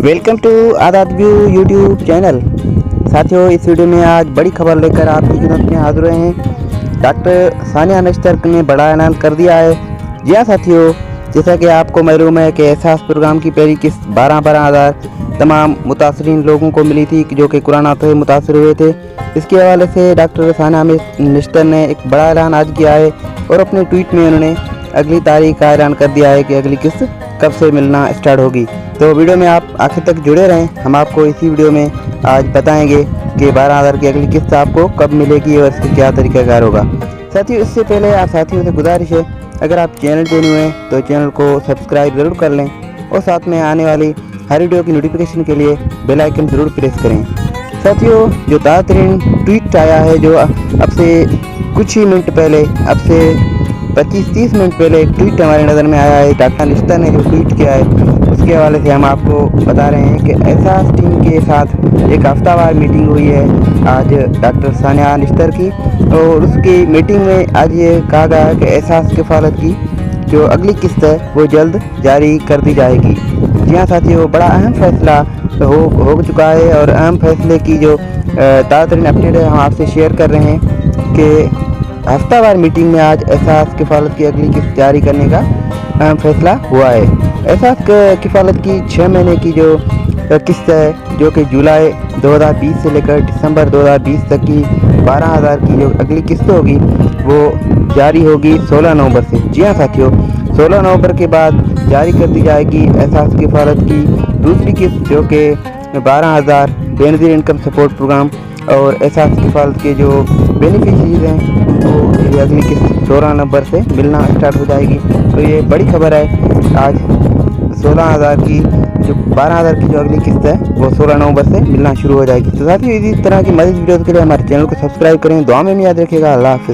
Welcome to Azad view YouTube channel. साथियों, इस video में आज बड़ी खबर लेकर आपकी खिदमत में हाजिर हुए हैं। डॉक्टर सानिया निश्तर ने बड़ा ऐलान कर दिया है। जी हाँ साथियों, जैसा कि आपको मालूम है कि एहसास प्रोग्राम की पहली किस्त 12,000 तमाम मुतासरीन लोगों को मिली थी जो कि कोरोना से मुतासर हुए थे। इसके हवाले से डॉक्टर सानिया निश्तर ने एक बड़ा ऐलान आज किया है और अपने ट्वीट में उन्होंने अगली तारीख का ऐलान कर दिया है कि अगली किस्त कब से मिलना स्टार्ट होगी। तो वीडियो में आप आखिर तक जुड़े रहें। हम आपको इसी वीडियो में आज बताएंगे कि 12,000 की अगली किस्त आपको कब मिलेगी और इसका क्या तरीकाकार होगा। साथियों, इससे पहले आप साथियों से गुजारिश है, अगर आप चैनल पे न्यू हैं तो चैनल को सब्सक्राइब ज़रूर कर लें और साथ में आने वाली हर वीडियो की नोटिफिकेशन के लिए बेल आइकन ज़रूर प्रेस करें। साथियों, जो ताज़ा तरीन ट्वीट आया है, जो अब से कुछ ही मिनट पहले, अब से 25-30 मिनट पहले एक ट्वीट हमारी नज़र में आया है। डॉक्टर निश्तर ने जो ट्वीट किया है उसके हवाले से हम आपको बता रहे हैं कि एहसास टीम के साथ एक हफ्तावार मीटिंग हुई है आज डॉक्टर सानिया निश्तर की, और उसकी मीटिंग में आज ये कहा गया है कि एहसास किफ़ालत की जो अगली किस्त है वो जल्द जारी कर दी जाएगी। जी हाँ साथियों, बड़ा अहम फैसला हो चुका है और अहम फैसले की जो ताज़ा तरीन अपडेट है हम आपसे शेयर कर रहे हैं कि हफ्तावार मीटिंग में आज एहसास किफ़ालत की अगली किस्त जारी करने का अहम फैसला हुआ है। एहसास किफ़ालत की 6 महीने की जो किस्त है जो कि जुलाई 2020 से लेकर दिसंबर 2020 तक की 12,000 की जो अगली किस्त होगी वो जारी होगी 16 नवंबर से। जी हाँ साथियों, 16 नवंबर के बाद जारी कर दी जाएगी एहसास किफ़ालत की दूसरी किस्त जो कि 12,000 बेनज़ीर इनकम सपोर्ट प्रोग्राम, और एहसास किफ़ालत के जो बेनिफिशरीज हैं तो ये अगली किस्त 16 नवंबर से मिलना स्टार्ट हो जाएगी। तो ये बड़ी खबर है। आज 16,000 की जो 12,000 की जो अगली किस्त है वो 16 नवंबर से मिलना शुरू हो जाएगी। तो साथियों, इसी तरह की मज़ीद वीडियोज़ के लिए हमारे चैनल को सब्सक्राइब करें। दुआ में याद रखिएगा। अल्लाह हाफ़िज़।